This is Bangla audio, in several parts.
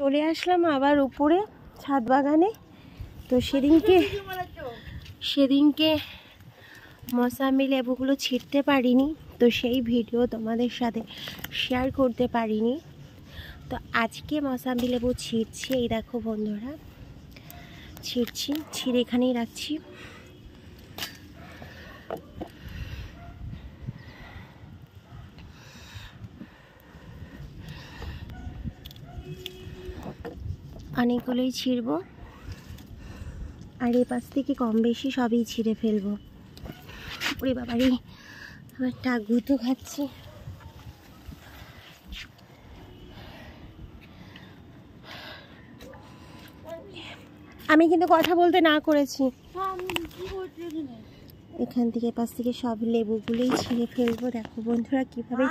চলে আসলাম আবার উপরে ছাদ বাগানে। তো সেদিনকে মৌসাম্বি লেবুগুলো ছিঁড়তে পারিনি, তো সেই ভিডিও তোমাদের সাথে শেয়ার করতে পারিনি। তো আজকে মৌসাম্বি লেবু ছিঁড়ছি। এই দেখো বন্ধুরা, ছিঁড়ে এখানেই রাখছি। অনেকগুলোই ছিঁড়বো, আর এই পাশ থেকে কম বেশি সবই ছিঁড়ে ফেলবো। ওরে বাবারে, আমার টাক গুঁতো খাচ্ছি। আমি কিন্তু কথা বলতে না করেছি। এখান থেকে পাশ থেকে সব লেবুগুলোই ছিঁড়ে ফেলবো। দেখো বন্ধুরা কিভাবে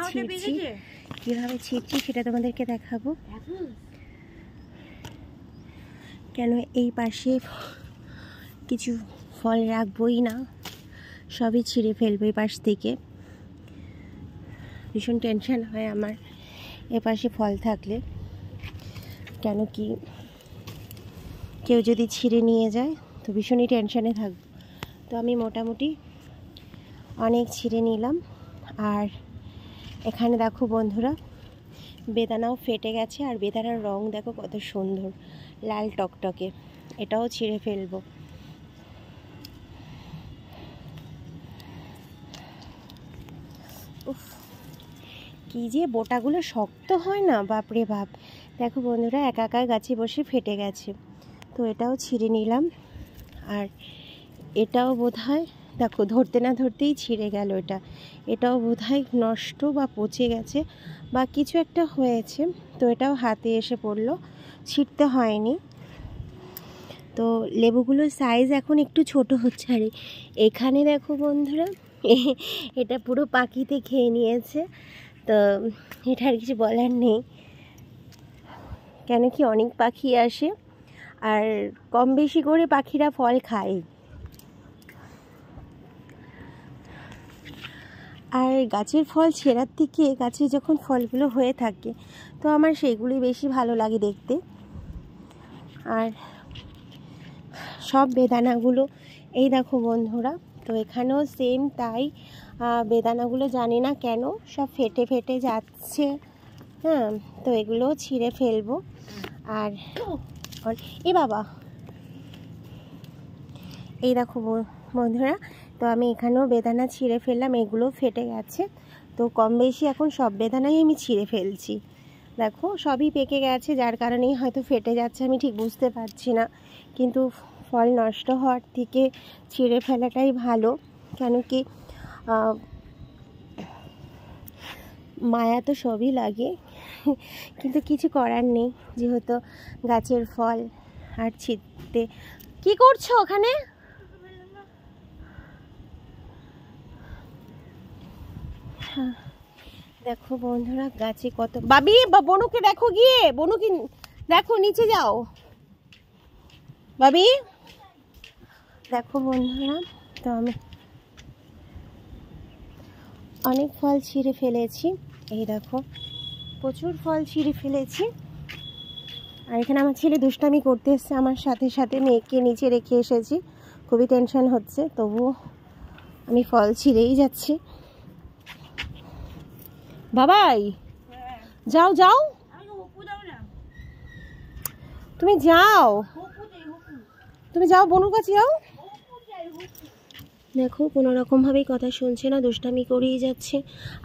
ছিঁড়ছি সেটা তোমাদেরকে দেখাবো। কেন এই পাশে কিছু ফল রাখবোই না, সবই ছিঁড়ে ফেলবো এই পাশ থেকে। ভীষণ টেনশন হয় আমার এ পাশে ফল থাকলে, কেন কি কেউ যদি ছিঁড়ে নিয়ে যায় তো ভীষণই টেনশনে থাকবো। তো আমি মোটামুটি অনেক ছিঁড়ে নিলাম। আর এখানে দেখো বন্ধুরা, বেদানাও ফেটে গেছে, আর বেদানার রং দেখো কত সুন্দর, লাল টকটকে। এটাও ছিঁড়ে ফেলবো। উফ, কি যে বোটাগুলো শক্ত হয় না, বাপরে বাপ। দেখো বন্ধুরা, একা একা গাছে বসে ফেটে গেছে। তো এটাও ছিঁড়ে নিলাম। আর এটাও বোধহয় দেখো ধরতে না ধরতেই ছিঁড়ে গেল। এটাও বোধহয় নষ্ট বা পচে গেছে বা কিছু একটা হয়েছে। তো এটাও হাতে এসে পড়লো, ছিঁড়তে হয়নি। তো লেবুগুলোর সাইজ এখন একটু ছোট হচ্ছে। আর এখানে দেখো বন্ধুরা, এটা পুরো পাখিতে খেয়ে নিয়েছে। তো এটা আর কিছু বলার নেই, কেন কি অনেক পাখি আসে, আর কম বেশি করে পাখিরা ফল খায়। আর গাছের ফল ছেঁড়ার থেকে গাছে যখন ফলগুলো হয়ে থাকে তো আমার সেইগুলি বেশি ভালো লাগে দেখতে। আর সব বেদানাগুলো এই দেখো বন্ধুরা, তো এখানেও সেম তাই। বেদানাগুলো জানি না কেন সব ফেটে ফেটে যাচ্ছে। হ্যাঁ, তো এগুলোও ছিঁড়ে ফেলবো। আর এ বাবা, এই দেখো বন্ধুরা, তো আমি এখানেও বেদানা ছিঁড়ে ফেললাম। এগুলো ফেটে গেছে। তো কম বেশি এখন সব বেদানাই আমি ছিঁড়ে ফেলছি। দেখো সবই পেকে গেছে, যার কারণেই হয়তো ফেটে যাচ্ছে, আমি ঠিক বুঝতে পারছি না। কিন্তু ফল নষ্ট হওয়ার থেকে ছিঁড়ে ফেলাটাই ভালো, কেন কি মায়া তো সবই লাগে, কিন্তু কিছু করার নেই, যেহেতু গাছের ফল। আর ছিঁড়তে কি করছো ওখানে? দেখো বন্ধুরা, গাছে কত বাবি বা বনুকে দেখো, গিয়ে বনুকে দেখো, নিচে যাও বাবি। দেখো বন্ধুরা, তো আমি অনেক ফল ছিঁড়ে ফেলেছি। এই দেখো প্রচুর ফল ছিঁড়ে ফেলেছি। আর এখানে আমার ছেলে দুষ্টামি করতে এসছে আমার সাথে সাথে, মেয়েকে নিচে রেখে এসেছি। খুবই টেনশন হচ্ছে, তবুও আমি ফল ছিঁড়েই যাচ্ছি। বাবাই যাও যাও, তুমি যাও বনুর কাছে যাও। দেখো কোনো রকমভাবেই কথা শুনছে না, দুষ্টামি করেই যাচ্ছে।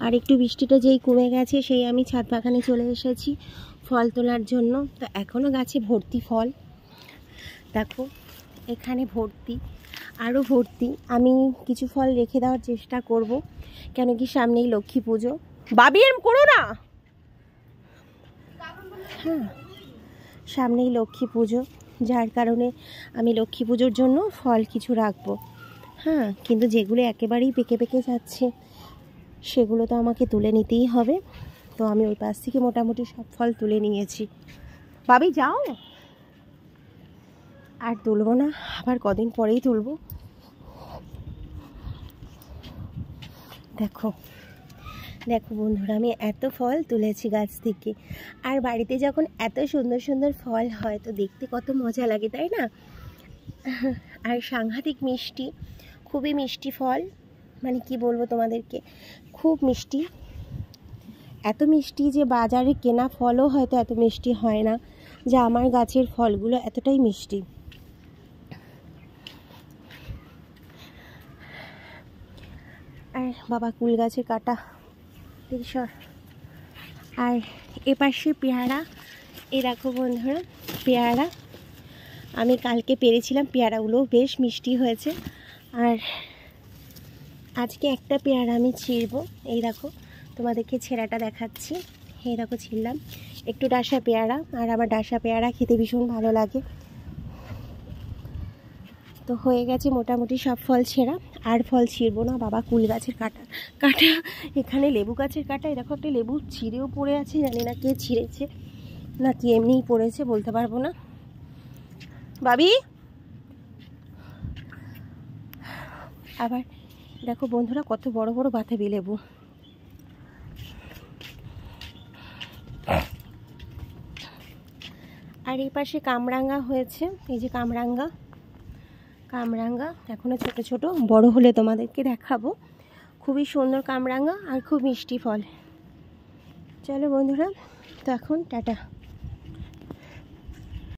আর একটু বৃষ্টিটা যেই কমে গেছে, সেই আমি ছাদ বাগানে চলে এসেছি ফল তোলার জন্য। তো এখনও গাছে ভর্তি ফল, দেখো এখানে ভর্তি, আরও ভর্তি। আমি কিছু ফল রেখে দেওয়ার চেষ্টা করব, কেন কি সামনেই লক্ষ্মী পুজো। বাবি এরম করো না। হ্যাঁ, সামনেই লক্ষ্মী পুজো, যার কারণে আমি লক্ষ্মী পুজোর জন্য ফল কিছু রাখবো। হ্যাঁ, কিন্তু যেগুলো একেবারেই পেকে পেকে যাচ্ছে সেগুলো তো আমাকে তুলে নিতেই হবে। তো আমি ওই পাশ থেকে মোটামুটি সব ফল তুলে নিয়েছি। বাবি যাও, আর তুলবো না, আবার কদিন পরেই তুলবো। দেখো দেখো বন্ধুরা, আমি এত ফল তুলেছি গাছ থেকে। আর বাড়িতে যখন এত সুন্দর সুন্দর ফল হয় তো দেখতে কত মজা লাগে, তাই না? আর সাংঘাতিক মিষ্টি, খুবই মিষ্টি ফল, মানে কি বলবো তোমাদেরকে, খুব মিষ্টি। এত মিষ্টি যে বাজারে কেনা ফলও হয়তো এত মিষ্টি হয় না, যে আমার গাছের ফলগুলো এতটাই মিষ্টি। আর বাবা কুল গাছে কাটা সর। আর এপাশে পেয়ারা, এই দেখো বন্ধুরা পেয়ারা আমি কালকে পেরেছিলাম, পেয়ারাগুলো বেশ মিষ্টি হয়েছে। আর আজকে একটা পেয়ারা আমি ছিঁড়বো, এই দেখো তোমাদেরকে ছেঁড়াটা দেখাচ্ছি। এই দেখো ছিঁড়লাম একটু ডাসা পেয়ারা, আর আমার ডাসা পেয়ারা খেতে ভীষণ ভালো লাগে। তো হয়ে গেছে মোটামুটি সব ফল ছেঁড়া, আর ফল ছিঁড়বো না। বাবা কুল গাছের কাটা, এখানে লেবু গাছের কাটা, এরকম একটা লেবু ছিঁড়েও পড়ে আছে, জানি না কে ছিঁড়েছে না কি এমনিই পড়েছে, বলতে পারবো না। বাবি আবার দেখো বন্ধুরা কত বড় বড় বাতাবি লেবু। আর এই পাশে কামরাঙ্গা হয়েছে, এই যে কামরাঙ্গা এখনো ছোট ছোট, বড় হলে তোমাদেরকে দেখাবো। খুবই সুন্দর কামরাঙ্গা আর খুব মিষ্টি ফল। চলো বন্ধুরা, তো এখন টাটা।